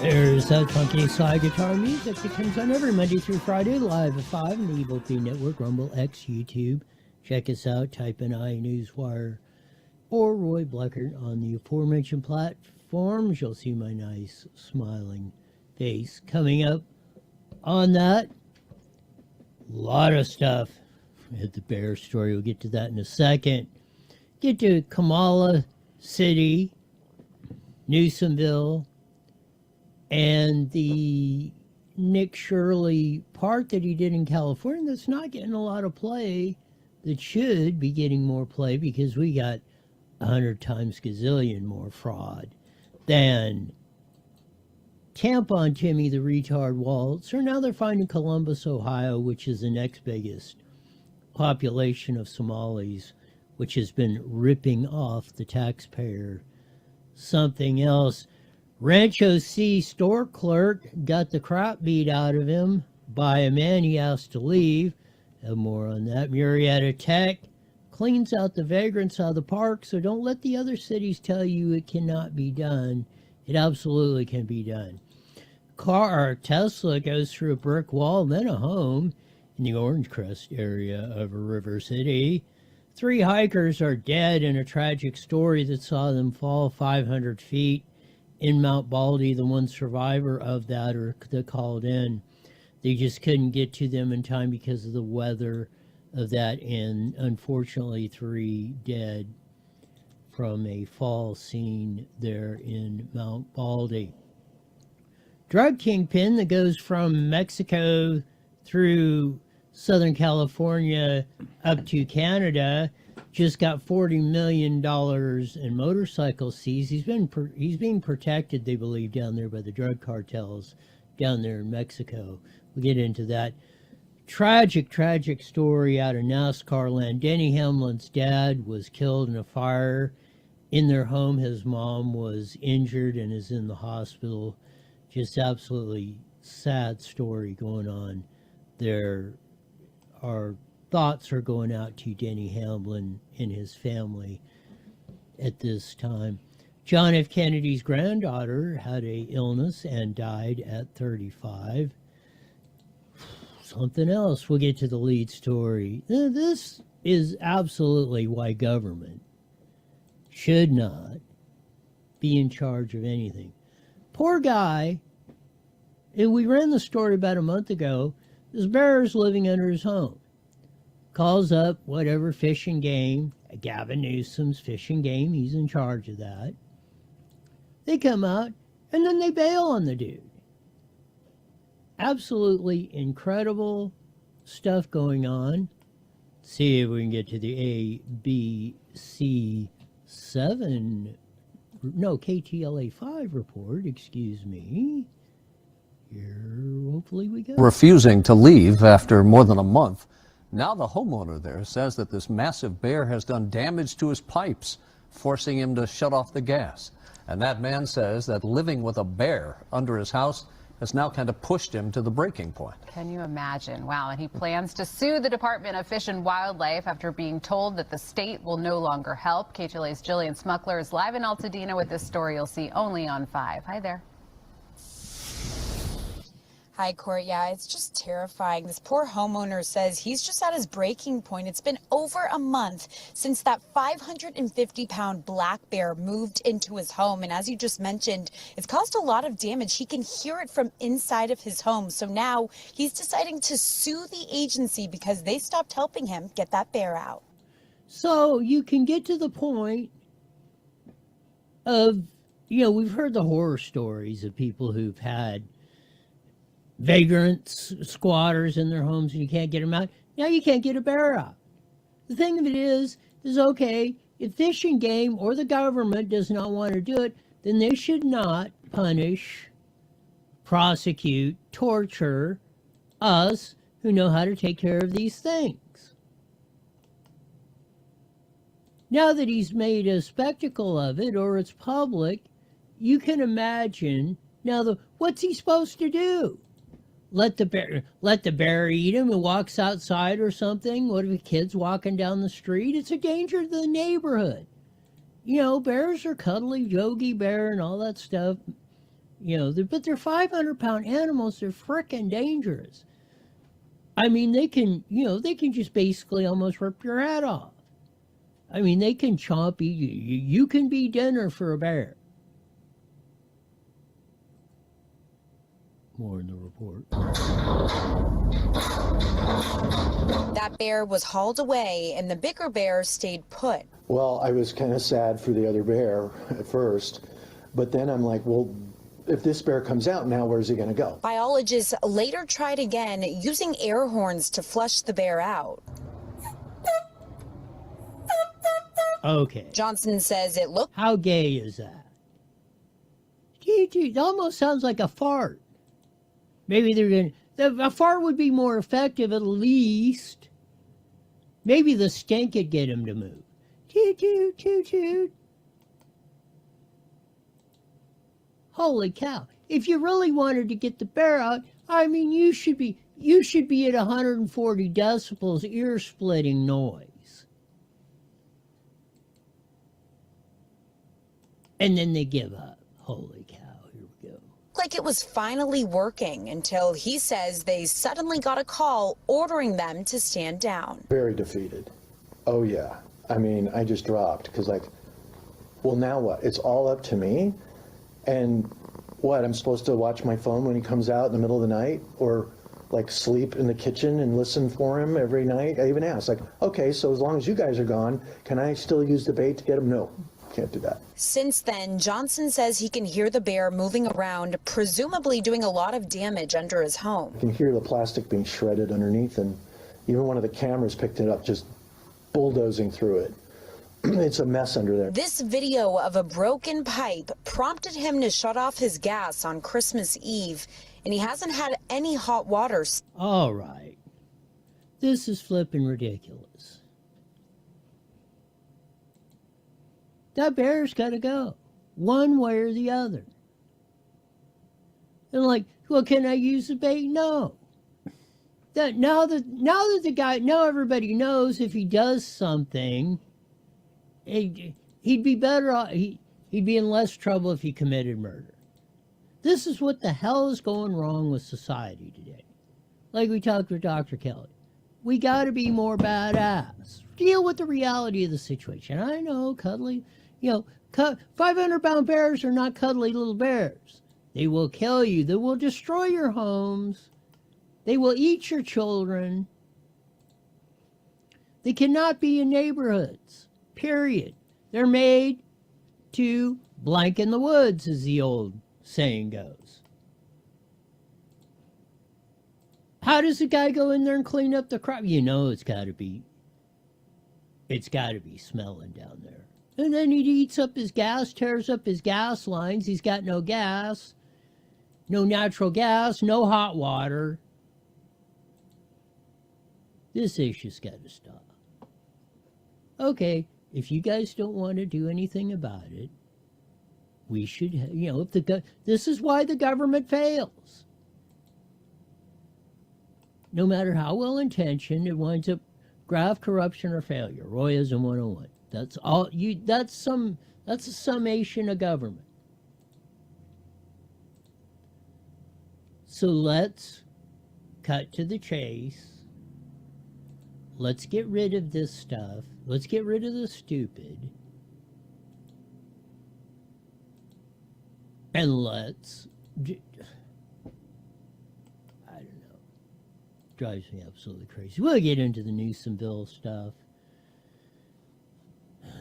There's that funky slide guitar music that comes on every Monday through Friday, live at 5 on the Evil P Network, Rumble X, YouTube. Check us out, type in iNewsWire or Roy Bleckert on the aforementioned platforms. You'll see my nice smiling face. Coming up on that, a lot of stuff. We had the bear story, we'll get to that in a second. Get to Kamala City, Newsomville, and the Nick Shirley part that he did in California that's not getting a lot of play, that should be getting more play because we got 100 times gazillion more fraud than Tampon Timmy the retard waltz, or now they're finding Columbus, Ohio, which is the next biggest population of Somalis, which has been ripping off the taxpayer. Something else. Rancho C store clerk got the crap beat out of him by a man he asked to leave. Have more on that. Murrieta Tech cleans out the vagrants out of the park, so don't let the other cities tell you it cannot be done. It absolutely can be done. Tesla goes through a brick wall, then a home in the Orange Crest area of River City. 3 hikers are dead in a tragic story that saw them fall 500 feet in Mount Baldy. The one survivor of that, or that called in, they just couldn't get to them in time because of the weather of that, and unfortunately 3 dead from a fall seen there in Mount Baldy. Drug kingpin that goes from Mexico through Southern California up to Canada just got $40 million in motorcycles seized. He's being protected, they believe, down there by the drug cartels down there in Mexico. We'll get into that. Tragic story out of NASCAR land. Denny Hamlin's dad was killed in a fire in their home. His mom was injured and is in the hospital. Just absolutely sad story going on there. Our thoughts are going out to Denny Hamlin and his family at this time. John F. Kennedy's granddaughter had a illness and died at 35. Something else. We'll get to the lead story. This is absolutely why government should not be in charge of anything. Poor guy, and we ran the story about a month ago. This bear is living under his home. Calls up whatever Fish and Game, Gavin Newsom's Fish and Game, he's in charge of that. They come out, and then they bail on the dude. Absolutely incredible stuff going on. See if we can get to the KTLA5 report, excuse me. Here, hopefully we go. Refusing to leave after more than a month. Now the homeowner there says that this massive bear has done damage to his pipes, forcing him to shut off the gas. And that man says that living with a bear under his house has now kind of pushed him to the breaking point. Can you imagine? Wow, and he plans to sue the Department of Fish and Wildlife after being told that the state will no longer help. KTLA's Jillian Smuckler is live in Altadena with this story you'll see only on 5. Hi there. Hi, Court. Yeah, it's just terrifying. This poor homeowner says he's just at his breaking point. It's been over a month since that 550-pound black bear moved into his home. And as you just mentioned, it's caused a lot of damage. He can hear it from inside of his home. So now he's deciding to sue the agency because they stopped helping him get that bear out. So you can get to the point of, we've heard the horror stories of people who've had vagrants, squatters in their homes, and you can't get them out. Now you can't get a bear out. The thing of it is okay, if Fish and Game or the government does not want to do it, then they should not punish, prosecute, torture us who know how to take care of these things. Now that he's made a spectacle of it, or it's public, you can imagine, what's he supposed to do? Let the bear eat him and walks outside or something? What if a kid's walking down the street? It's a danger to the neighborhood. Bears are cuddly, Yogi Bear and all that stuff. But they're 500-pound animals. They're frickin' dangerous. I mean, they can just basically almost rip your head off. I mean, they can chomp you. You can be dinner for a bear. More in the report. That bear was hauled away and the bigger bear stayed put. Well, I was kind of sad for the other bear at first, but then I'm like, well, if this bear comes out now, where's he going to go? Biologists later tried again using air horns to flush the bear out. Okay. Johnson says it looked. How gay is that? It almost sounds like a fart. Maybe they're going to... A fart would be more effective at least. Maybe the stink could get him to move. Toot, toot, toot, toot. Holy cow. If you really wanted to get the bear out, I mean, you should be at 140 decibels ear-splitting noise. And then they give up. Holy cow. Here we go. Like it was finally working until he says they suddenly got a call ordering them to stand down. Very defeated. Oh, yeah. I mean, I just dropped because, like, well, now what? It's all up to me? And what? I'm supposed to watch my phone when he comes out in the middle of the night? Or, like, sleep in the kitchen and listen for him every night? I even asked, like, okay, so as long as you guys are gone, can I still use the bait to get him? No, can't do that. Since then, Johnson says he can hear the bear moving around, presumably doing a lot of damage under his home. You can hear the plastic being shredded underneath, and even one of the cameras picked it up, just bulldozing through it. It's a mess under there. This video of a broken pipe prompted him to shut off his gas on Christmas Eve, and he hasn't had any hot water. All right. This is flipping ridiculous. That bear's got to go, one way or the other. And like, well, can I use the bait? No. Now everybody knows if he does something, he'd be better off. He'd be in less trouble if he committed murder. This is what the hell is going wrong with society today. Like we talked with Dr. Kelly. We got to be more badass. Deal with the reality of the situation. I know, cuddly, 500-pound bears are not cuddly little bears. They will kill you. They will destroy your homes. They will eat your children. They cannot be in neighborhoods, period. They're made to blank in the woods, as the old saying goes. How does a guy go in there and clean up the crop? It's got to be smelling down there. And then he eats up his gas, tears up his gas lines. He's got no gas, no natural gas, no hot water. This issue's got to stop. Okay, if you guys don't want to do anything about it, we should, this is why the government fails. No matter how well intentioned, it winds up graft, corruption, or failure. Royism 101. That's all that's a summation of government. So let's cut to the chase. Let's get rid of this stuff. Let's get rid of the stupid. And let's... I don't know. Drives me absolutely crazy. We'll get into the Newsomville stuff.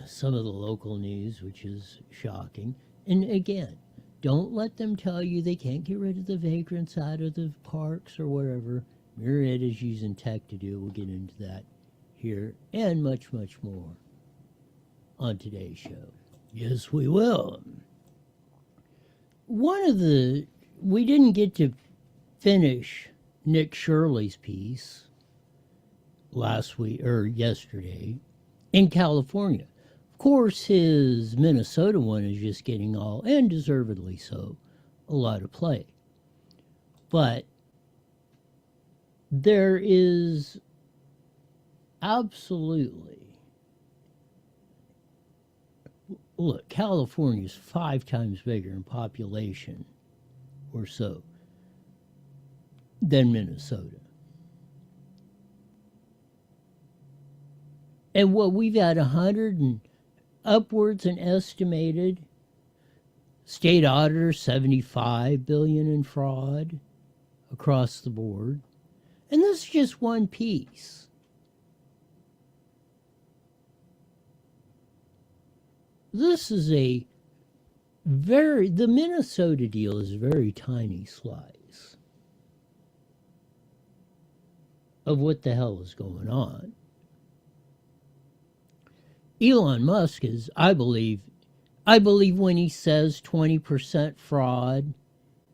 Some of the local news, which is shocking. And again, don't let them tell you they can't get rid of the vagrants out of the parks or wherever. Myriad is using tech to do it. We'll get into that here and much, much more on today's show. Yes, we will. We didn't get to finish Nick Shirley's piece last week or yesterday in California. Of course, his Minnesota one is just getting all, and deservedly so, a lot of play. But there is absolutely, look, California is 5 times bigger in population or so than Minnesota. And what we've had 100 and upwards and estimated state auditor 75 billion in fraud across the board. And this is just one piece. This is the Minnesota deal is a very tiny slice of what the hell is going on. Elon Musk is, I believe when he says 20% fraud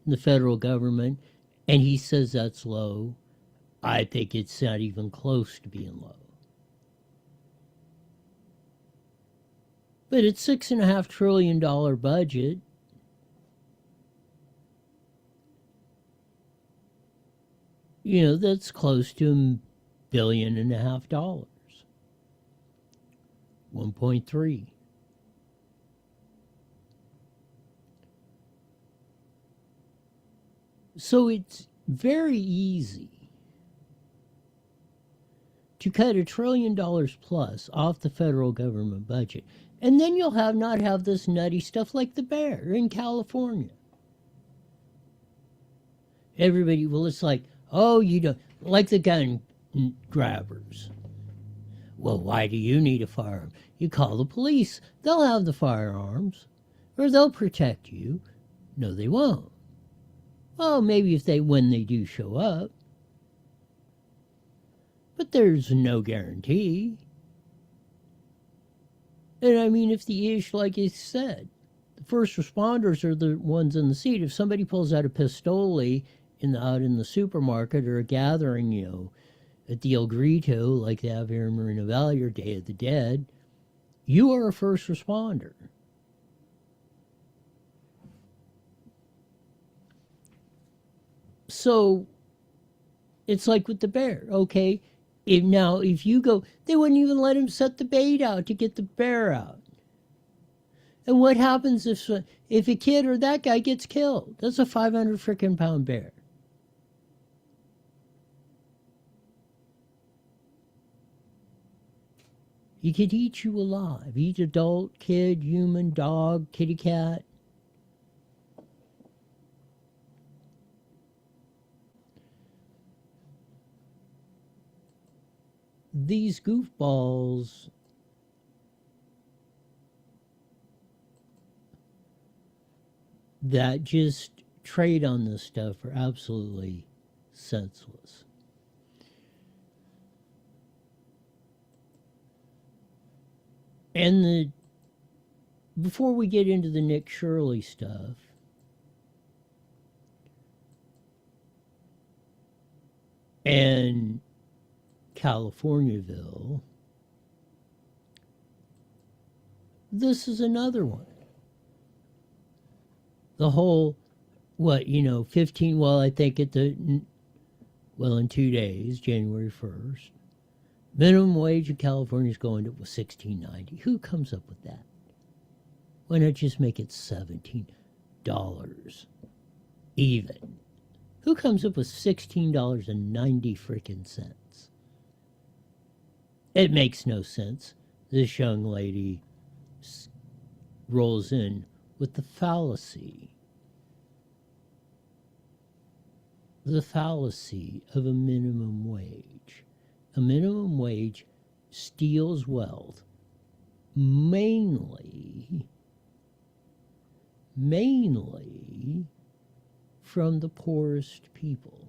in the federal government, and he says that's low, I think it's not even close to being low. But it's $6.5 trillion budget. You know, that's close to $1.5 billion. 1.3. So it's very easy to cut $1 trillion plus off the federal government budget. And then you'll not have this nutty stuff like the bear in California. Everybody, well, it's like, oh, you don't, like the gun grabbers. Well, why do you need a firearm? You call the police. They'll have the firearms. Or they'll protect you. No, they won't. Well, maybe when they do show up. But there's no guarantee. And I mean, if the ish, like you said, the first responders are the ones in the seat. If somebody pulls out a pistoli out in the supermarket or a gathering, you know, at the El Grito, like they have here in Moreno Valley, or Day of the Dead, you are a first responder. So it's like with the bear, okay? If you go, they wouldn't even let him set the bait out to get the bear out. And what happens if a kid or that guy gets killed? That's a 500 frickin' pound bear. He could eat you alive. Eat adult, kid, human, dog, kitty cat. These goofballs that just trade on this stuff are absolutely senseless. And before we get into the Nick Shirley stuff, and Californiaville, this is another one. The whole, 15, I think in 2 days, January 1st, minimum wage in California is going to $16.90. Who comes up with that? Why not just make it $17 even? Who comes up with $16.90 frickin' cents? It makes no sense. This young lady rolls in with the fallacy. The fallacy of a minimum wage. A minimum wage steals wealth mainly from the poorest people.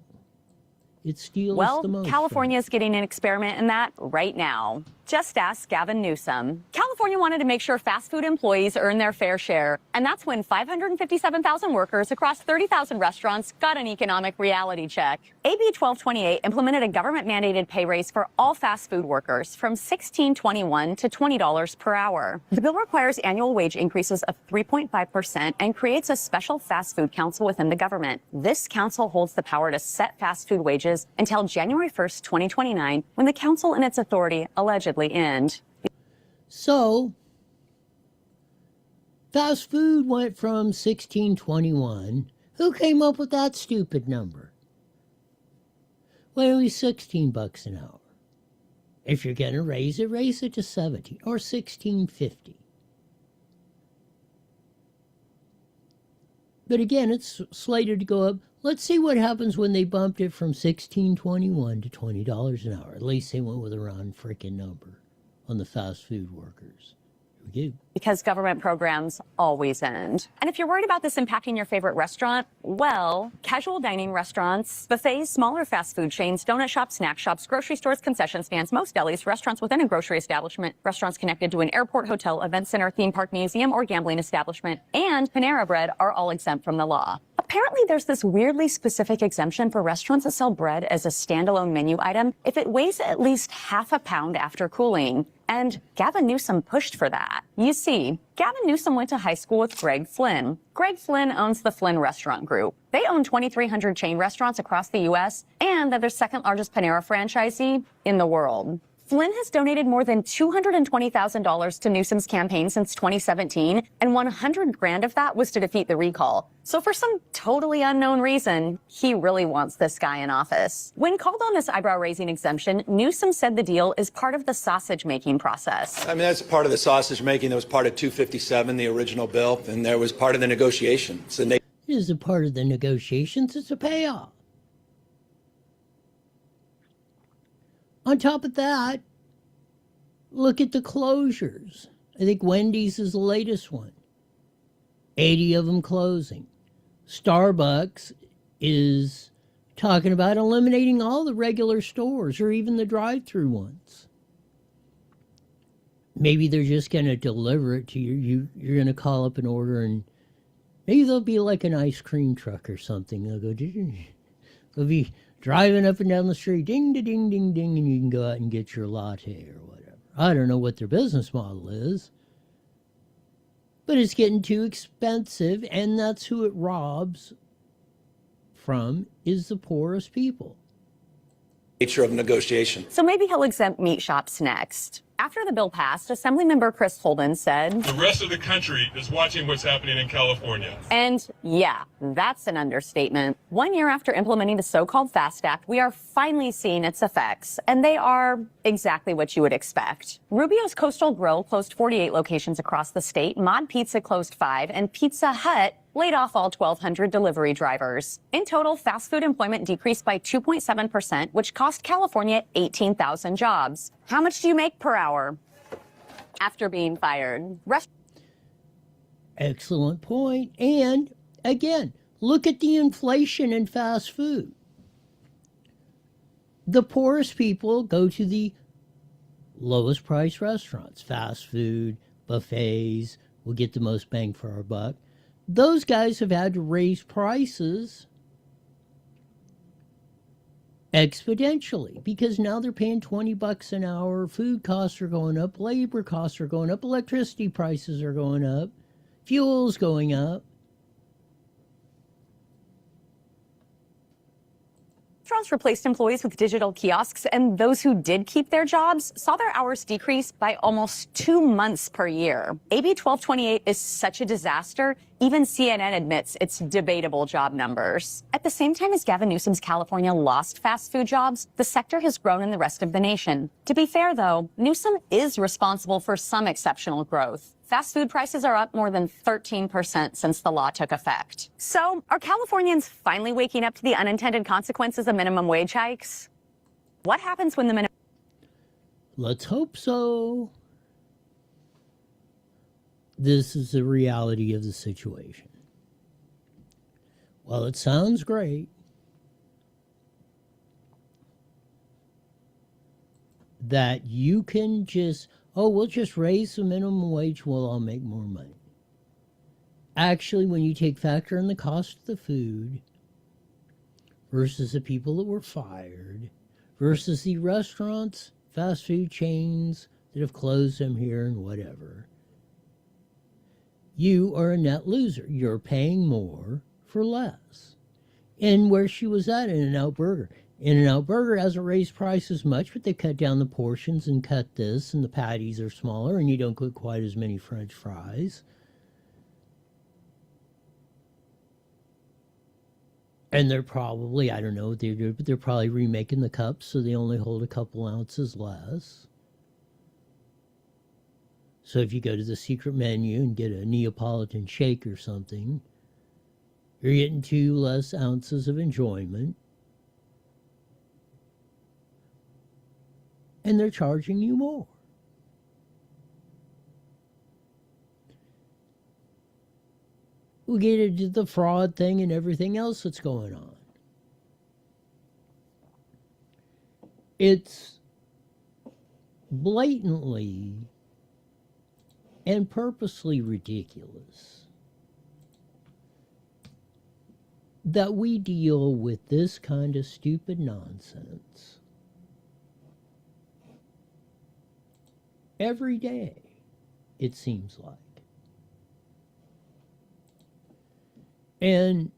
It steals the most. Well, California is getting an experiment in that right now. Just ask Gavin Newsom. California wanted to make sure fast food employees earn their fair share, and that's when 557,000 workers across 30,000 restaurants got an economic reality check. AB 1228 implemented a government-mandated pay raise for all fast food workers from $16.21 to $20 per hour. The bill requires annual wage increases of 3.5% and creates a special fast food council within the government. This council holds the power to set fast food wages until January 1st, 2029, when the council and its authority allegedly end. So, fast food went from $16.21. Who came up with that stupid number? Well, it was $16 an hour. If you're going to raise it to 17 or $16.50. But again, it's slated to go up. Let's see what happens when they bumped it from $16.21 to $20 an hour. At least they went with a round freaking number on the fast food workers. Here we go. Because government programs always end. And if you're worried about this impacting your favorite restaurant, well, casual dining restaurants, buffets, smaller fast food chains, donut shops, snack shops, grocery stores, concession stands, most delis, restaurants within a grocery establishment, restaurants connected to an airport, hotel, event center, theme park, museum, or gambling establishment, and Panera Bread are all exempt from the law. Apparently, there's this weirdly specific exemption for restaurants that sell bread as a standalone menu item if it weighs at least half a pound after cooling. And Gavin Newsom pushed for that. You see, Gavin Newsom went to high school with Greg Flynn. Greg Flynn owns the Flynn Restaurant Group. They own 2,300 chain restaurants across the U.S., and they're the second largest Panera franchisee in the world. Flynn has donated more than $220,000 to Newsom's campaign since 2017, and $100,000 of that was to defeat the recall. So for some totally unknown reason, he really wants this guy in office. When called on this eyebrow-raising exemption, Newsom said the deal is part of the sausage-making process. I mean, that's part of the sausage making. That was part of 257, the original bill, and there was part of the negotiations. And It is a part of the negotiations. It's a payoff. On top of that, look at the closures. I think Wendy's is the latest one. 80 of them closing. Starbucks is talking about eliminating all the regular stores or even the drive-through ones. Maybe they're just going to deliver it to you. You're going to call up an order and maybe there'll be like an ice cream truck or something. They'll be driving up and down the street, ding, ding, ding, ding, ding, and you can go out and get your latte or whatever. I don't know what their business model is, but it's getting too expensive, and that's who it robs from, is the poorest people. nature of negotiation. So maybe he'll exempt meat shops next. After the bill passed, Assemblymember Chris Holden said, "The rest of the country is watching what's happening in California." And yeah, that's an understatement. 1 year after implementing the so-called FAST Act, we are finally seeing its effects, and they are exactly what you would expect. Rubio's Coastal Grill closed 48 locations across the state, Mod Pizza closed 5, and Pizza Hut laid off all 1,200 delivery drivers. In total, fast food employment decreased by 2.7%, which cost California 18,000 jobs. How much do you make per hour after being fired? Excellent point. And again, look at the inflation in fast food. The poorest people go to the lowest price restaurants. Fast food, buffets, will get the most bang for our buck. Those guys have had to raise prices exponentially because now they're paying $20 an hour. Food costs are going up, labor costs are going up, electricity prices are going up, fuel's going up. Restaurants replaced employees with digital kiosks, and those who did keep their jobs saw their hours decrease by almost 2 months per year. AB 1228 is such a disaster, even CNN admits it's debatable job numbers. At the same time as Gavin Newsom's California lost fast food jobs, the sector has grown in the rest of the nation. To be fair, though, Newsom is responsible for some exceptional growth. Fast food prices are up more than 13% since the law took effect. So, are Californians finally waking up to the unintended consequences of minimum wage hikes? What happens when the minimum... Let's hope so. This is the reality of the situation. Well, it sounds great. That you can just, we'll just raise the minimum wage, we'll all make more money. Actually, when you take factor in the cost of the food versus the people that were fired versus the restaurants, fast food chains that have closed them here and whatever, you are a net loser. You're paying more for less. And where she was at, In-N-Out Burger. In-N-Out Burger hasn't raised prices much, but they cut down the portions and cut this, and the patties are smaller, and you don't cook quite as many French fries. And they're probably, I don't know what they're doing, but they're probably remaking the cups so they only hold a couple ounces less. So if you go to the secret menu and get a Neapolitan shake or something, you're getting 2 less ounces of enjoyment. And they're charging you more. We get into the fraud thing and everything else that's going on. It's blatantly and purposely ridiculous that we deal with this kind of stupid nonsense every day, it seems like. And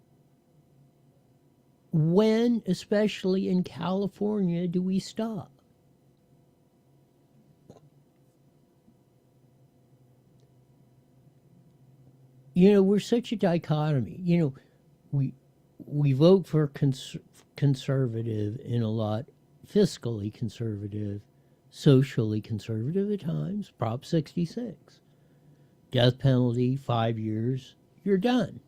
when, especially in California, do we stop? You know, we're such a dichotomy. You know, we vote for conservative in a lot, fiscally conservative, socially conservative at times. Prop 66. Death penalty, 5 years, you're done.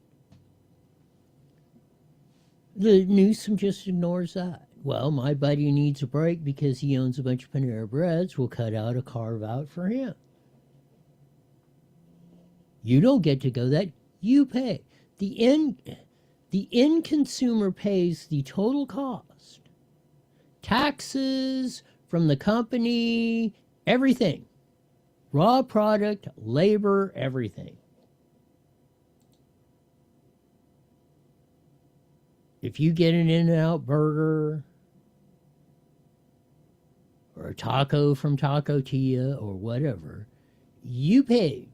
The Newsom just ignores that. Well, my buddy needs a break because he owns a bunch of Panera Breads. We'll cut out a carve out for him. You don't get to go that. You pay. The end consumer pays the total cost. Taxes from the company, everything. Raw product, labor, everything. If you get an In-N-Out burger or a taco from Taco Tia or whatever, you paid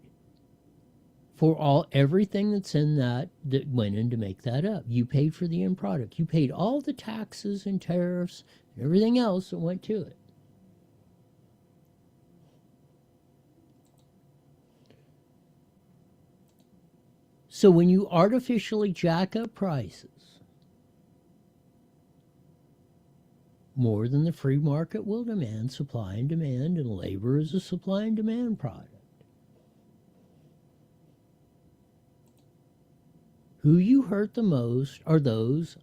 for everything that's in that went in to make that up. You paid for the end product. You paid all the taxes and tariffs and everything else that went to it. So when you artificially jack up prices more than the free market will demand, supply and demand, and labor is a supply and demand product. Who you hurt the most are those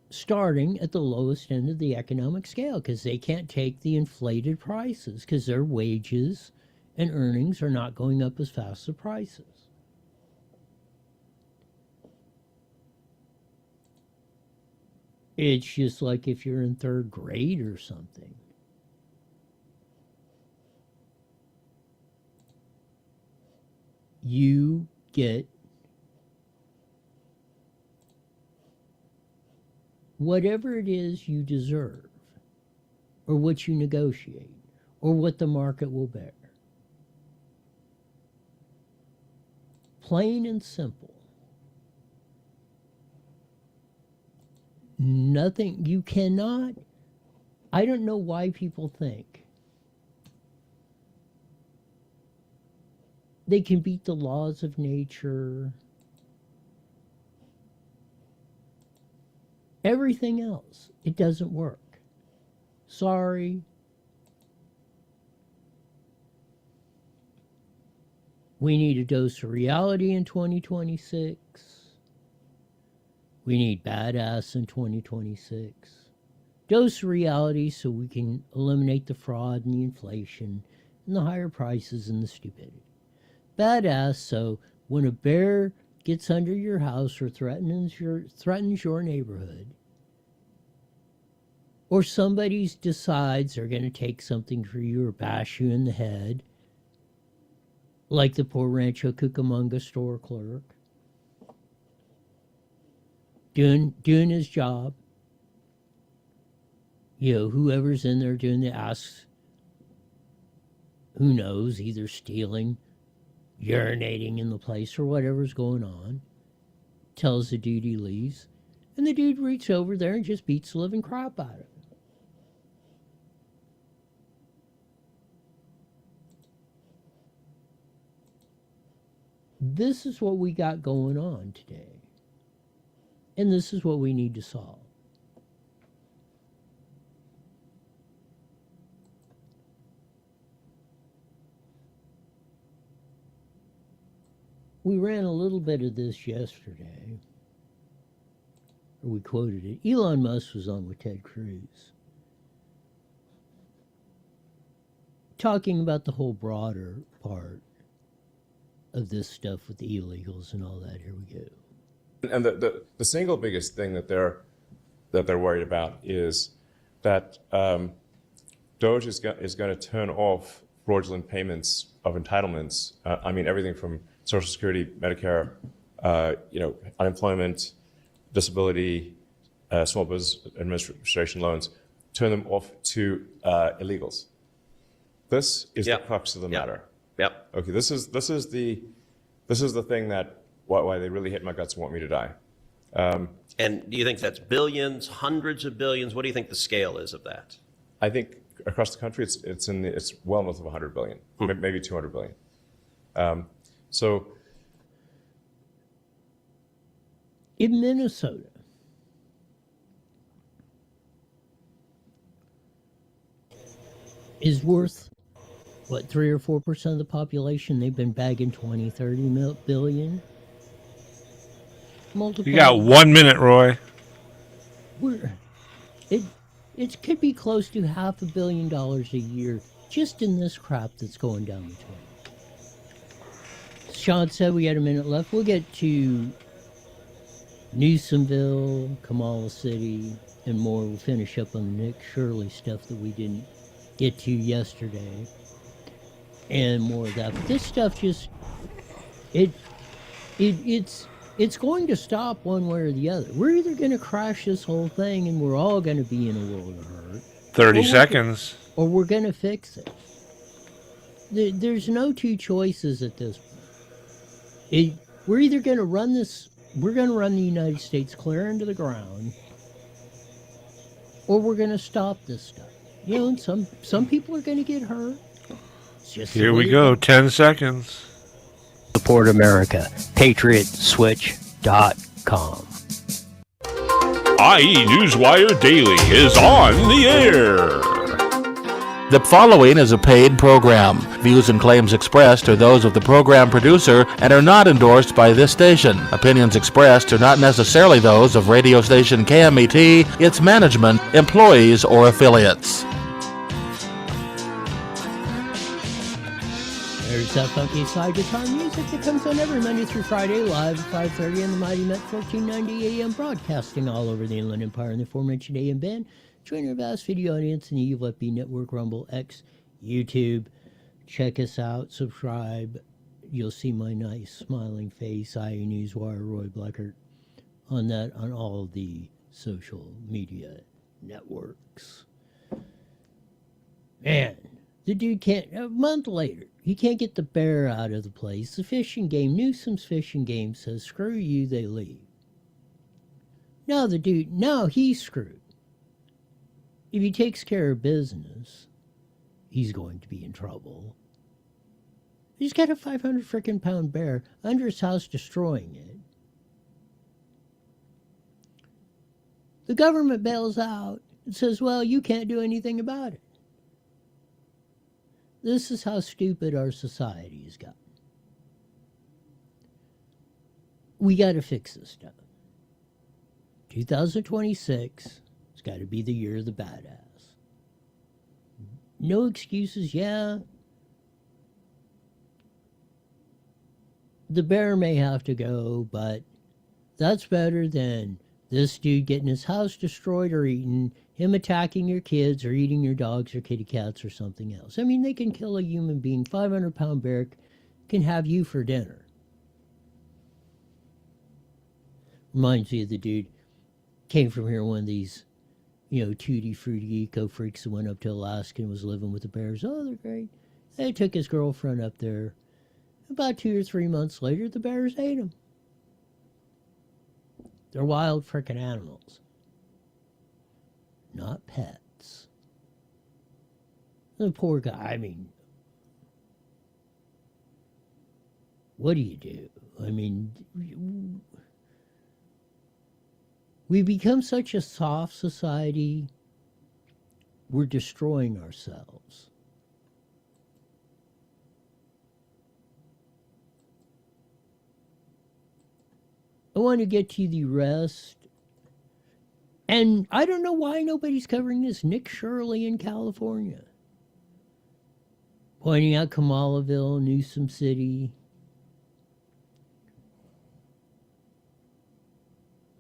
starting at the lowest end of the economic scale because they can't take the inflated prices because their wages and earnings are not going up as fast as prices. It's just like if you're in 3rd grade or something. You get whatever it is you deserve, or what you negotiate, or what the market will bear. Plain and simple. Nothing, you cannot, I don't know why people think they can beat the laws of nature, everything else. It doesn't work. Sorry. We need a dose of reality in 2026. We need badass in 2026. Dose of reality so we can eliminate the fraud and the inflation and the higher prices and the stupidity. Badass so when a bear gets under your house or threatens your neighborhood, or somebody decides they're going to take something for you or bash you in the head, like the poor Rancho Cucamonga store clerk, doing his job. You know, whoever's in there doing the asks, who knows, either stealing, urinating in the place or whatever's going on, tells the dude he leaves, and the dude reaches over there and just beats the living crap out of him. This is what we got going on today. And this is what we need to solve. We ran a little bit of this yesterday. Or we quoted it. Elon Musk was on with Ted Cruz, talking about the whole broader part of this stuff with the illegals and all that. Here we go. And the single biggest thing that they're worried about is that Doge is going to turn off fraudulent payments of entitlements. I mean, everything from Social Security, Medicare, unemployment, disability, Small Business Administration loans, turn them off to illegals. This is the crux of the matter. Yep. Okay, this is the thing that why they really hit my guts and want me to die. And do you think that's billions, hundreds of billions? What do you think the scale is of that? I think across the country, it's well north of 100 billion, maybe 200 billion. So in Minnesota, is worth, what, 3 or 4% of the population? They've been bagging 20, 30 billion. Multiply. You got 1 minute, Roy. It could be close to $500 million a year just in this crap that's going down the toilet. Sean said we had a minute left. We'll get to Newsomville, Kamala City, and more. We'll finish up on the Nick Shirley stuff that we didn't get to yesterday, and more of that. But this stuff just it's going to stop one way or the other. We're either going to crash this whole thing and we're all going to be in a world of hurt. 30 seconds. Or we're going to fix it. There's no two choices at this point. We're either going to run this, we're going to run the United States clear into the ground, or we're going to stop this stuff. You know, and some people are going to get hurt. It's just Here we go, 10 seconds. Support America. PatriotSwitch.com. IE Newswire Daily is on the air. The following is a paid program. Views and claims expressed are those of the program producer and are not endorsed by this station. Opinions expressed are not necessarily those of radio station KMET, its management, employees, or affiliates. There's that funky slide guitar music that comes on every Monday through Friday live at 5:30 on the Mighty Met 1490 AM, broadcasting all over the Inland Empire in the aforementioned AM band. Join our vast video audience in the UFB Network, Rumble, X, YouTube. Check us out, subscribe. You'll see my nice smiling face, IE Newswire, Roy Bleckert, on all the social media networks. Man, the dude can't, a month later, he can't get the bear out of the place. The fishing game, Newsom's fishing game says, screw you, they leave. Now the dude, now he's screwed. If he takes care of business, he's going to be in trouble. He's got a 500 frickin' pound bear under his house destroying it. The government bails out and says, well, you can't do anything about it. This is how stupid our society has gotten. We got to fix this stuff. 2026, it's got to be the year of the badass. No excuses, yeah. The bear may have to go, but that's better than this dude getting his house destroyed or eaten, him attacking your kids or eating your dogs or kitty cats or something else. I mean, they can kill a human being. 500-pound bear can have you for dinner. Reminds me of the dude came from here, one of these, tutti frutti eco freaks that went up to Alaska and was living with the bears. Oh, they're great. They took his girlfriend up there. About 2 or 3 months later, the bears ate him. They're wild frickin' animals. Not pets. The poor guy, I mean, what do you do? I mean, We become such a soft society, we're destroying ourselves. I want to get to the rest. And I don't know why nobody's covering this. Nick Shirley in California, pointing out Kamalaville, Newsom City.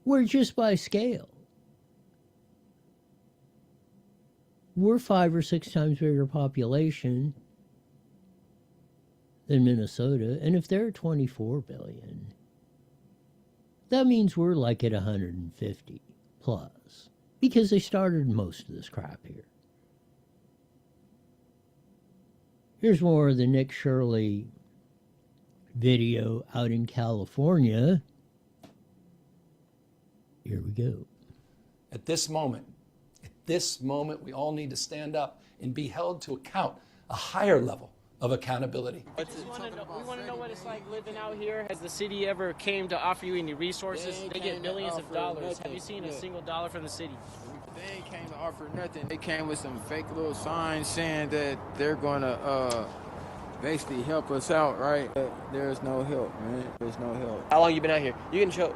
We're just by scale. We're 5 or 6 times bigger population than Minnesota. And if they're 24 billion, that means we're like at 150 plus, because they started most of this crap here. Here's more of the Nick Shirley video out in California. Here we go. At this moment, we all need to stand up and be held to account, a higher level of accountability. We want to know what it's like living out here. Has the city ever came to offer you any resources? They get billions of dollars. Have you seen a single dollar from the city? They ain't came to offer nothing. They came with some fake little signs saying that they're going to basically help us out, right? But there's no help, man. There's no help. How long you been out here? You can show.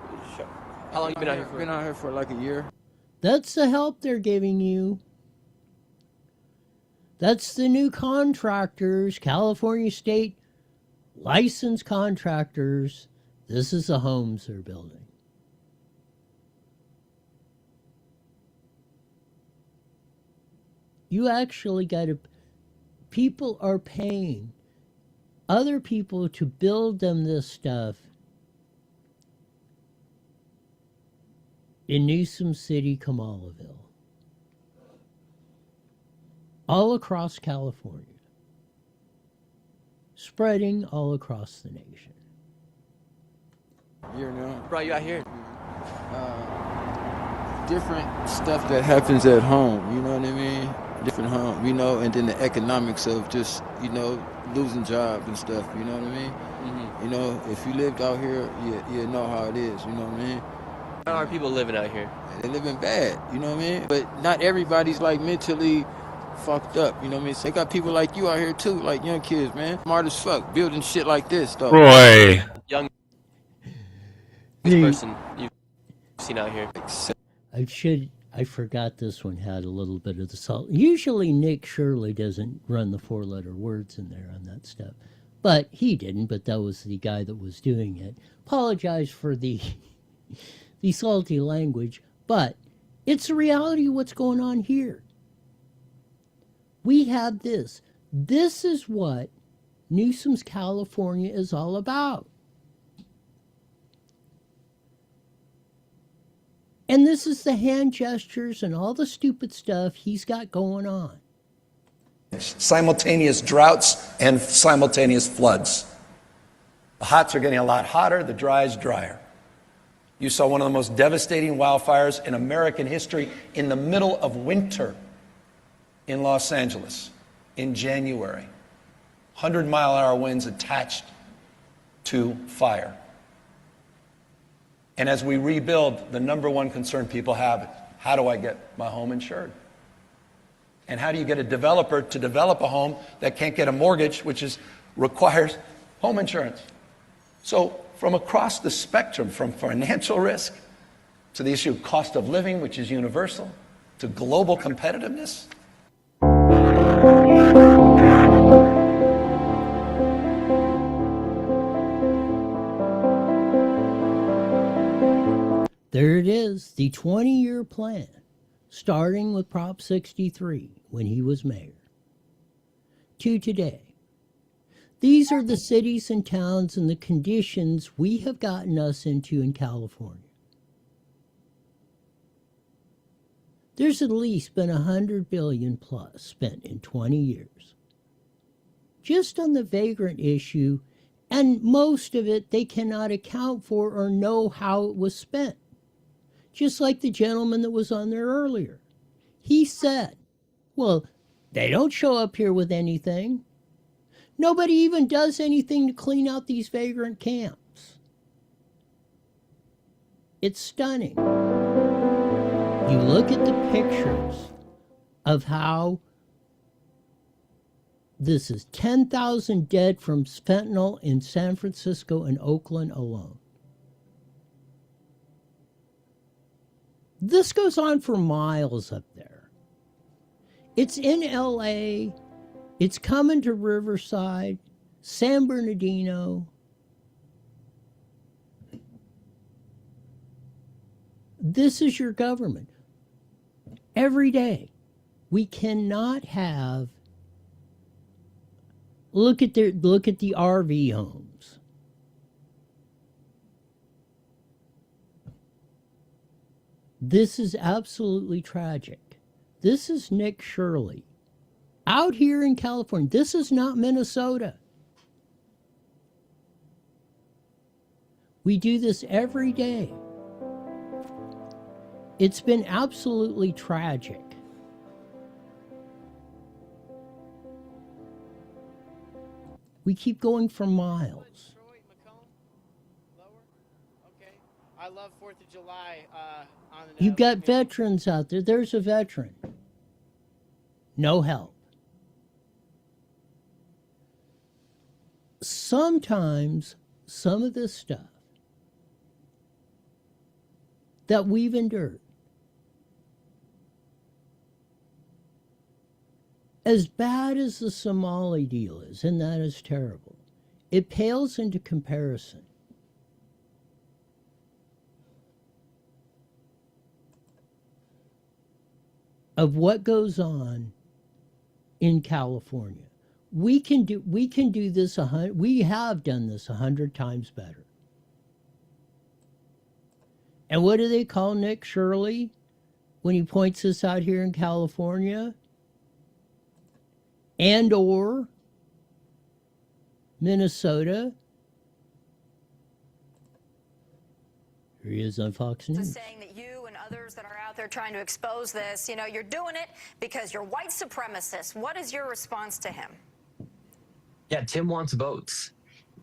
How long you been out here for? Been out here for like a year. That's the help they're giving you. That's the new contractors, California state licensed contractors. This is the homes they're building. You actually got to, people are paying other people to build them this stuff in Newsom City, Kamalaville. All across California, spreading all across the nation. Year now. Brought you out here. Different stuff that happens at home, you know what I mean? Different home, you know, and then the economics of just, you know, losing jobs and stuff, you know what I mean? Mm-hmm. You know, if you lived out here, you know how it is, you know what I mean? How are people living out here? They're living bad, you know what I mean? But not everybody's like mentally fucked up, you know what I mean? So they got people like you out here too, like young kids, man. Smart as fuck, building shit like this, though. Roy. Young person you've seen out here. I forgot this one had a little bit of the salt. Usually Nick Shirley doesn't run the 4-letter words in there on that stuff. But he didn't, but that was the guy that was doing it. Apologize for the the salty language, but it's the reality of what's going on here. We have this. This is what Newsom's California is all about. And this is the hand gestures and all the stupid stuff he's got going on. Simultaneous droughts and simultaneous floods. The hots are getting a lot hotter, the dries drier. You saw one of the most devastating wildfires in American history in the middle of winter in Los Angeles in January. 100-mile-an-hour winds attached to fire. And as we rebuild, the number one concern people have is, how do I get my home insured? And how do you get a developer to develop a home that can't get a mortgage, which requires home insurance? So from across the spectrum, from financial risk to the issue of cost of living, which is universal, to global competitiveness. There it is, the 20-year plan, starting with Prop 63 when he was mayor, to today. These are the cities and towns and the conditions we have gotten us into in California. There's at least been $100 billion plus spent in 20 years. Just on the vagrant issue, and most of it they cannot account for or know how it was spent. Just like the gentleman that was on there earlier. He said, well, they don't show up here with anything. Nobody even does anything to clean out these vagrant camps. It's stunning. You look at the pictures of how this is 10,000 dead from fentanyl in San Francisco and Oakland alone. This goes on for miles up there. It's in LA, it's coming to Riverside, San Bernardino. This is your government. Every day. We cannot have look at the RV homes. This is absolutely tragic. This is Nick Shirley out here in California. This is not Minnesota. We do this every day. It's been absolutely tragic. We keep going for miles. I love 4th of July. You've got veterans out there. There's a veteran. No help. Sometimes some of this stuff that we've endured, as bad as the Somali deal is, and that is terrible, it pales into comparison of what goes on in California. We can do this. We have done this 100 times better. And what do they call Nick Shirley when he points this out here in California? And or Minnesota. Here he is on Fox News. Saying that you and others that are out there trying to expose this, you're doing it because you're white supremacists. What is your response to him? Yeah, Tim wants votes.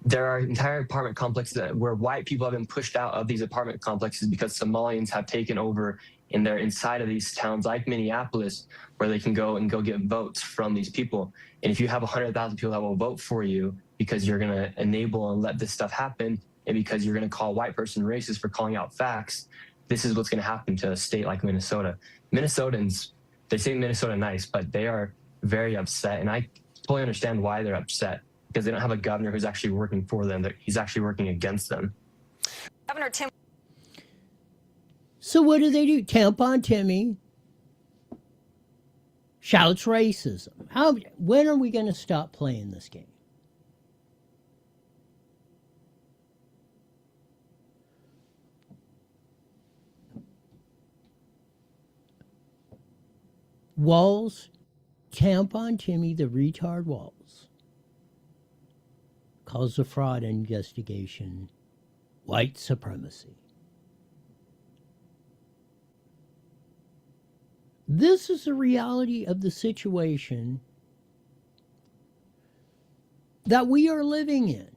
There are entire apartment complexes where white people have been pushed out of these apartment complexes because Somalians have taken over and they're inside of these towns like Minneapolis where they can go get votes from these people. And if you have 100,000 people that will vote for you because you're going to enable and let this stuff happen, and because you're going to call a white person racist for calling out facts, this is what's going to happen to a state like Minnesota. Minnesotans, they say Minnesota nice, but they are very upset. And I totally understand why they're upset, because they don't have a governor who's actually working for them. He's actually working against them. Governor Tim. So what do? Tampon Timmy shouts racism. When are we going to stop playing this game? Walls, Tampon Timmy, the retard Walls, calls the fraud investigation white supremacy. This is the reality of the situation that we are living in.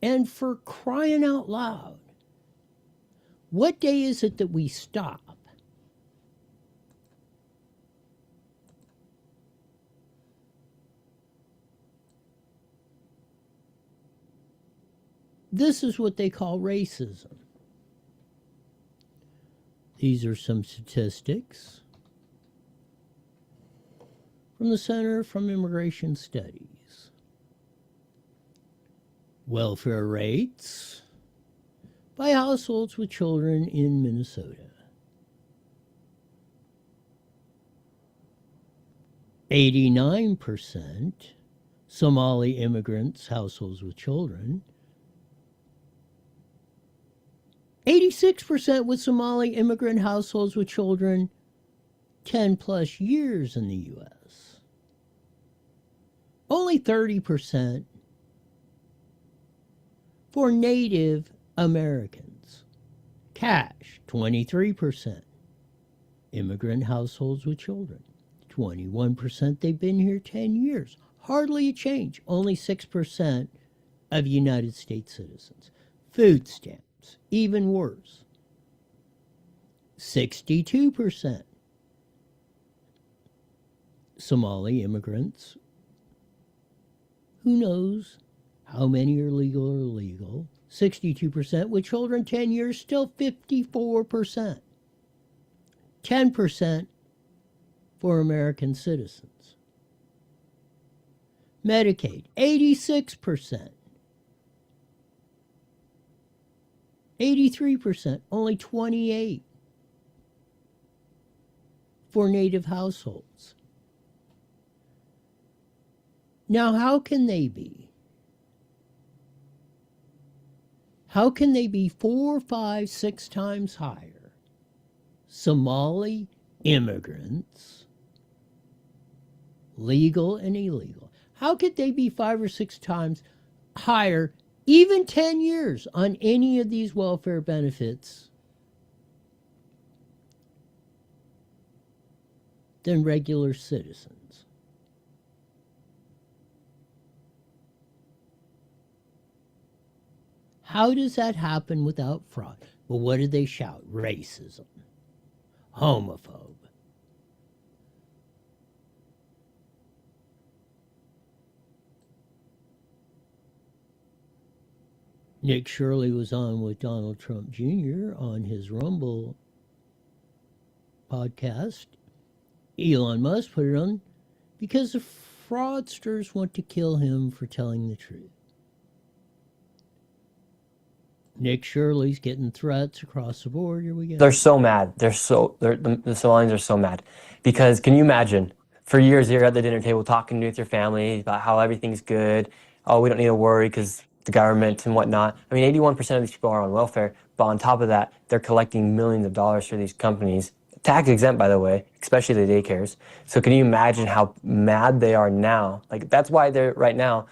And for crying out loud, what day is it that we stop? This is what they call racism. These are some statistics from the Center for Immigration Studies. Welfare rates by households with children in Minnesota. 89% Somali immigrants, households with children. 86% with Somali immigrant households with children 10 plus years in the U.S. Only 30% for Native Americans. Cash, 23%. Immigrant households with children, 21% they've been here 10 years. Hardly a change. Only 6% of United States citizens. Food stamps. immigrants, even worse. 62% Somali immigrants. Who knows how many are legal or illegal? 62% with children 10 years, still 54%. 10% for American citizens. Medicaid, 86%. 83%, only 28% for Native households. Now, how can they be? How can they be 4, 5, 6 times higher? Somali immigrants, legal and illegal. How could they be 5 or 6 times higher, even 10 years, on any of these welfare benefits than regular citizens? How does that happen without fraud? Well, what did they shout? Racism. Homophobe. Nick Shirley was on with Donald Trump Jr. on his Rumble podcast. Elon Musk put it on because the fraudsters want to kill him for telling the truth. Nick Shirley's getting threats across the board. Here we go. They're so mad. The Somalians are so mad. Because can you imagine, for years you're at the dinner table talking with your family about how everything's good. Oh, we don't need to worry because the government and whatnot. I mean, 81% of these people are on welfare. But on top of that, they're collecting millions of dollars for these companies. Tax exempt, by the way, especially the daycares. So can you imagine how mad they are now? Like, that's why they're right now,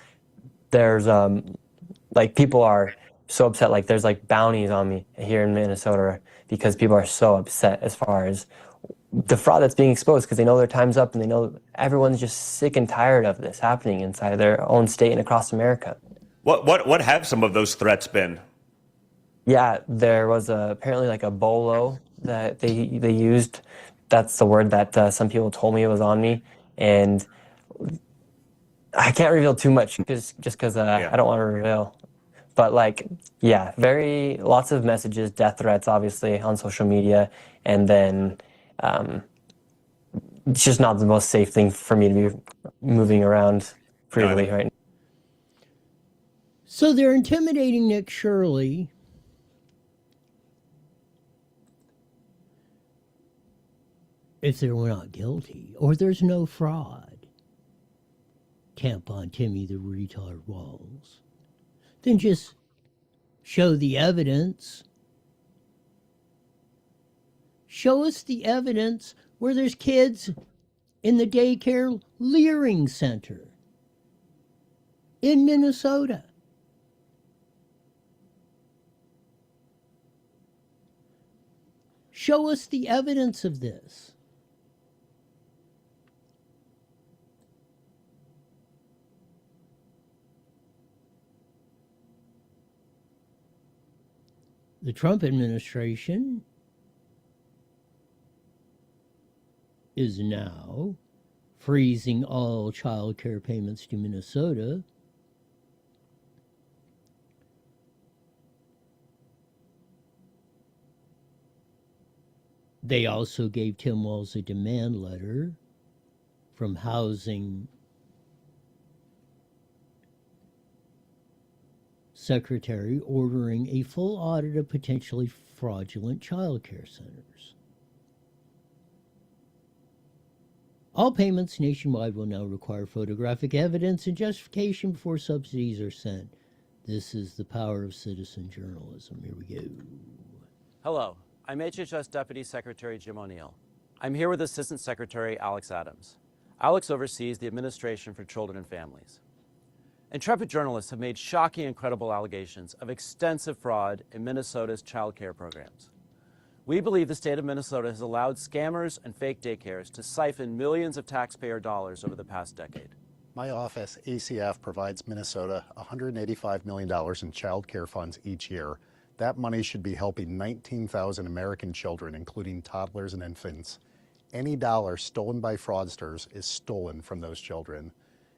there's, like, people are so upset. Like, there's like bounties on me here in Minnesota because people are so upset as far as the fraud that's being exposed, because they know their time's up and they know everyone's just sick and tired of this happening inside their own state and across America. What have some of those threats been? Yeah, there was apparently like a bolo that they used. That's the word that some people told me it was on me, and I can't reveal too much because I don't want to reveal. But like, yeah, lots of messages, death threats, obviously on social media, and then it's just not the most safe thing for me to be moving around freely right now. So they're intimidating Nick Shirley. If they were not guilty, or there's no fraud. Tampon Timmy the retard Walls. Then just show the evidence. Show us the evidence where there's kids in the daycare Leering Center in Minnesota. Show us the evidence of this. The Trump administration is now freezing all child care payments to Minnesota. They also gave Tim Walz a demand letter from Housing Secretary ordering a full audit of potentially fraudulent child care centers. All payments nationwide will now require photographic evidence and justification before subsidies are sent. This is the power of citizen journalism. Here we go. Hello, I'm HHS Deputy Secretary Jim O'Neill. I'm here with Assistant Secretary Alex Adams. Alex oversees the Administration for Children and Families. Intrepid journalists have made shocking and credible allegations of extensive fraud in Minnesota's child care programs. We believe the state of Minnesota has allowed scammers and fake daycares to siphon millions of taxpayer dollars over the past decade. My office, ACF, provides Minnesota $185 million in child care funds each year That money should be helping 19,000 American children, including toddlers and infants. Any dollar stolen by fraudsters is stolen from those children.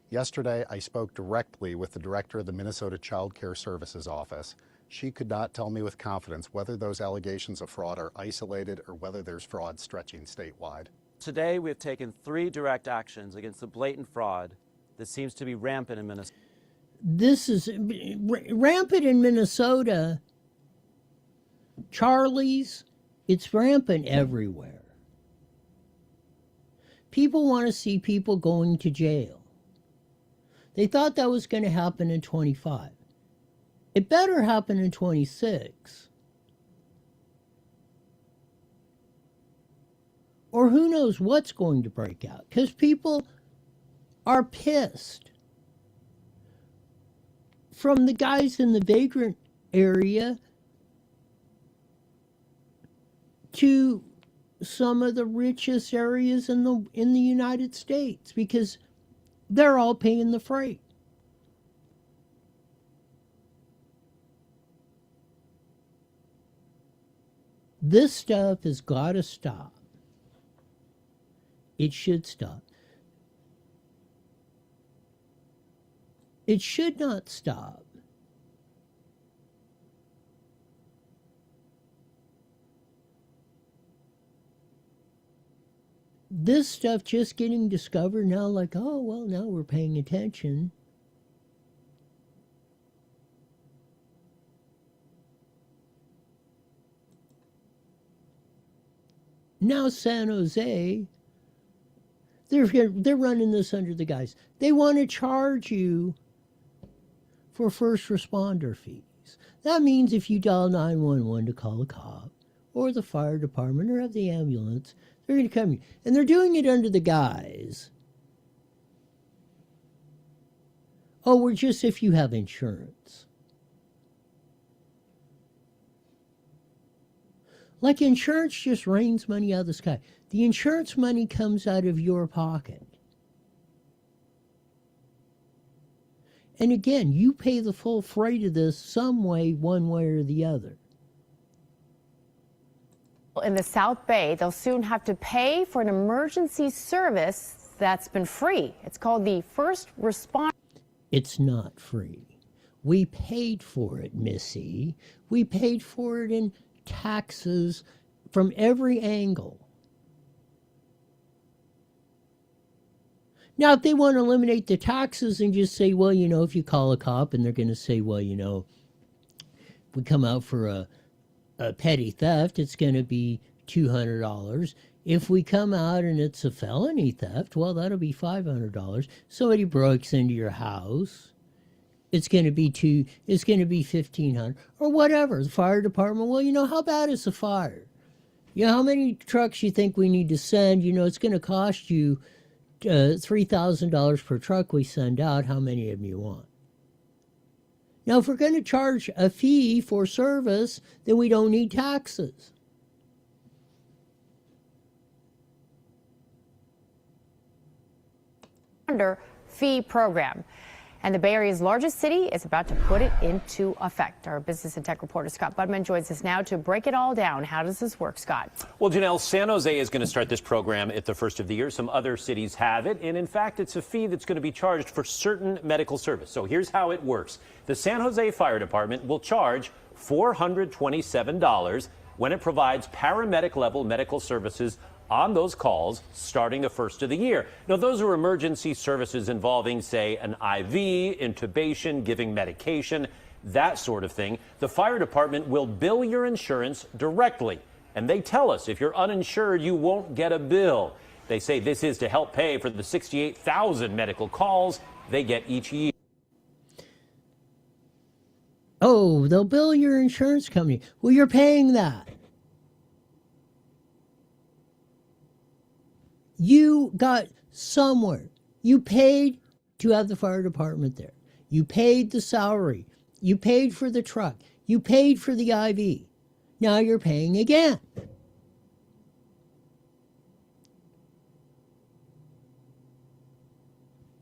Yesterday, I spoke directly with the director of the Minnesota Child Care Services Office. She could not tell me with confidence whether those allegations of fraud are isolated or whether there's fraud stretching statewide. Today, we have taken 3 direct actions against the blatant fraud that seems to be rampant in Minnesota. This is rampant in Minnesota. Charlie's, it's rampant everywhere. People want to see people going to jail. They thought that was going to happen in 25. It better happen in 26. Or who knows what's going to break out, because people are pissed. From the guys in the vagrant area to some of the richest areas in the United States, because they're all paying the freight. This stuff has got to stop. It should stop. It should not stop. This stuff just getting discovered now, like, oh, well, now we're paying attention. Now San Jose, they're running this under the guise. They want to charge you for first responder fees. That means if you dial 911 to call a cop or the fire department or have the ambulance, they're going to come. And they're doing it under the guise, oh, we're just if you have insurance. Like insurance just rains money out of the sky. The insurance money comes out of your pocket. And again, you pay the full freight of this some way, one way or the other. In the South Bay, they'll soon have to pay for an emergency service that's been free. It's called the First Responder. It's not free. We paid for it, Missy. We paid for it in taxes from every angle. Now, if they want to eliminate the taxes and just say, well, you know, if you call a cop and they're going to say, well, you know, if we come out for a petty theft, it's going to be $200. If we come out and it's a felony theft, well, that'll be $500. Somebody breaks into your house, it's going to be $1,500 or whatever. The fire department, well, you know, how bad is the fire? You know, how many trucks you think we need to send? You know, it's going to cost you $3,000 per truck we send out. How many of them you want? Now, if we're going to charge a fee for service, then we don't need taxes. Fee program. And the Bay Area's largest city is about to put it into effect. Our business and tech reporter Scott Budman joins us now to break it all down. How does this work, Scott? Well, Janelle, San Jose is going to start this program at the first of the year. Some other cities have it. And in fact, it's a fee that's going to be charged for certain medical service. So here's how it works. The San Jose Fire Department will charge $427 when it provides paramedic level medical services on those calls starting the first of the year. Now, those are emergency services involving, say, an IV, intubation, giving medication, that sort of thing. The fire department will bill your insurance directly. And they tell us if you're uninsured, you won't get a bill. They say this is to help pay for the 68,000 medical calls they get each year. Oh, they'll bill your insurance company. Well, you're paying that. You got somewhere. You paid to have the fire department there. You paid the salary. You paid for the truck. You paid for the IV. Now you're paying again.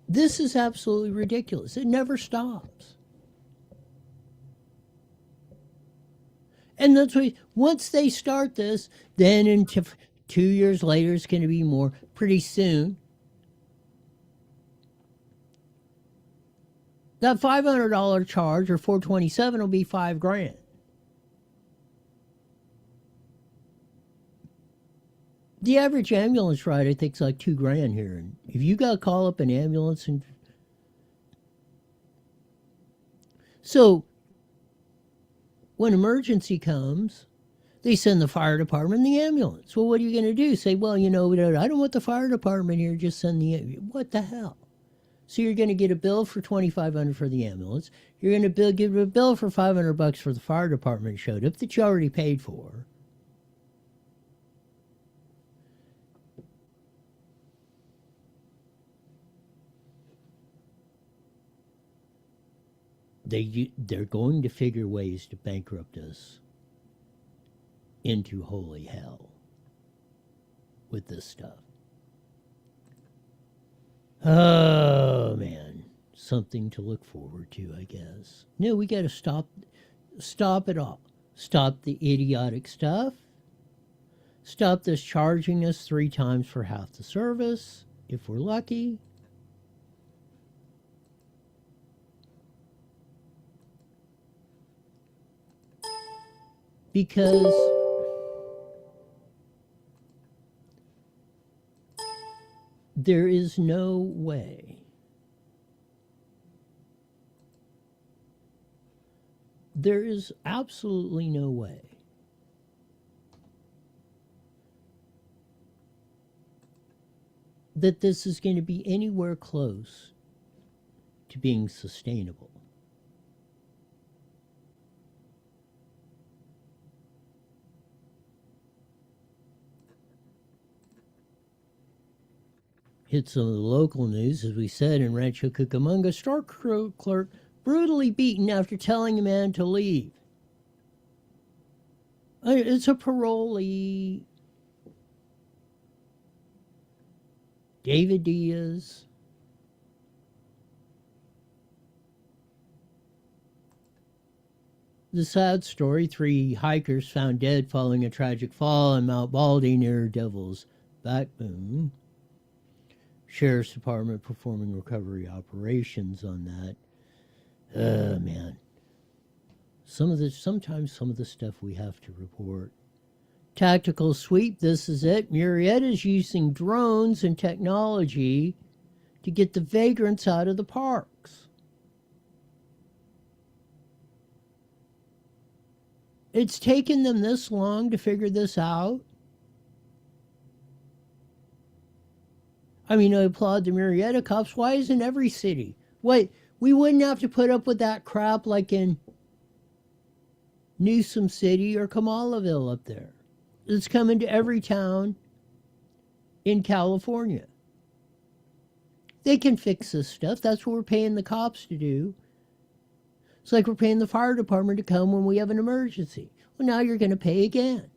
This is absolutely ridiculous. It never stops. And that's what, once they start this, then in 2 years later, it's going to be more. Pretty soon, that $500 charge or $427 will be $5,000. The average ambulance ride, I think, is like $2,000 here. And if you got to call up an ambulance, and so when emergency comes, they send the fire department and the ambulance. Well, what are you going to do? Say, well, I don't want the fire department here. Just send the ambulance. What the hell? So you're going to get a bill for $2,500 for the ambulance. You're going to give a bill for $500 for the fire department showed up that you already paid for. They're going to figure ways to bankrupt us into holy hell with this stuff. Oh, man. Something to look forward to, I guess. No, we got to stop it all. Stop the idiotic stuff. Stop this charging us 3 times for half the service, if we're lucky. Because there is no way there is absolutely no way that this is going to be anywhere close to being sustainable. Hit some of the local news, as we said, in Rancho Cucamonga, store clerk brutally beaten after telling a man to leave. It's a parolee. David Diaz. The sad story, 3 hikers found dead following a tragic fall in Mount Baldy near Devil's Backbone. Sheriff's Department performing recovery operations on that. Man. Sometimes some of the stuff we have to report. Tactical sweep, this is it. Murrieta's using drones and technology to get the vagrants out of the parks. It's taken them this long to figure this out. I mean, I applaud the Murrieta cops. Why isn't every city? Wait, we wouldn't have to put up with that crap like in Newsom City or Kamalaville up there. It's coming to every town in California. They can fix this stuff. That's what we're paying the cops to do. It's like we're paying the fire department to come when we have an emergency. Well, now you're going to pay again.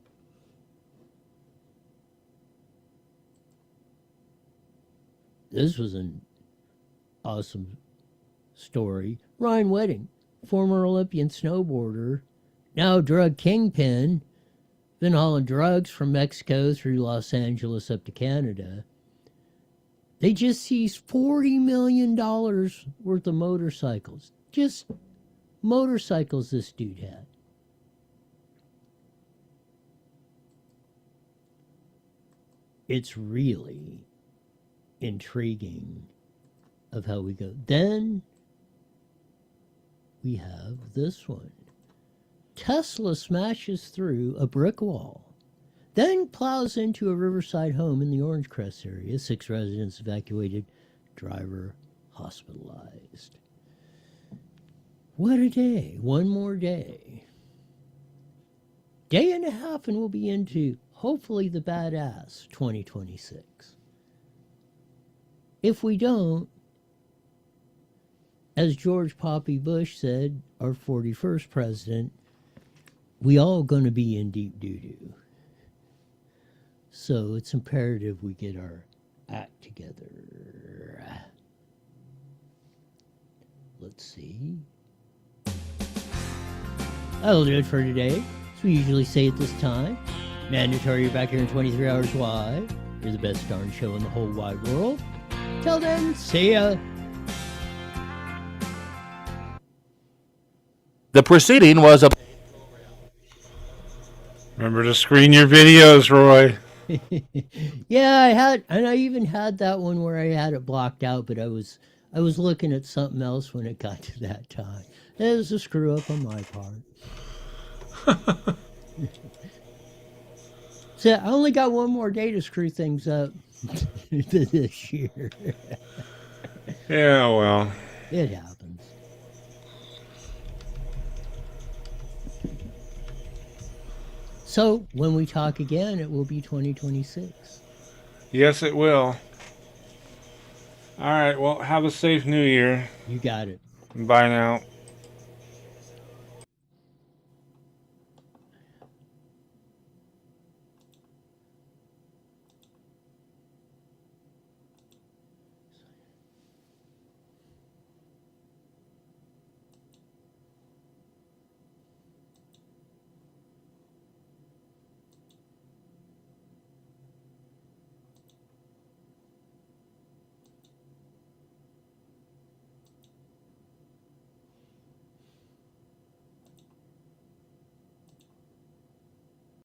This was an awesome story. Ryan Wedding, former Olympian snowboarder, now drug kingpin, been hauling drugs from Mexico through Los Angeles up to Canada. They just seized $40 million worth of motorcycles. Just motorcycles this dude had. It's really intriguing of how we go. Then we have this one. Tesla smashes through a brick wall, then plows into a riverside home in the Orange Crest area. 6 residents evacuated, driver hospitalized. What a day. One more day. Day and a half and we'll be into, hopefully, the badass 2026. If we don't, as George Poppy Bush said, our 41st president, we all going to be in deep doo-doo. So it's imperative we get our act together. Let's see. That'll do it for today. As we usually say at this time, mandatory, you're back here in 23 hours live. You're the best darn show in the whole wide world. Till then, see ya. The proceeding was a... Remember to screen your videos, Roy. Yeah, I even had that one where I had it blocked out, but I was looking at something else when it got to that time. It was a screw up on my part. So I only got one more day to screw things up this year. Yeah, well. It happens. So when we talk again, it will be 2026. Yes, it will. All right, well, have a safe new year. You got it. Bye now.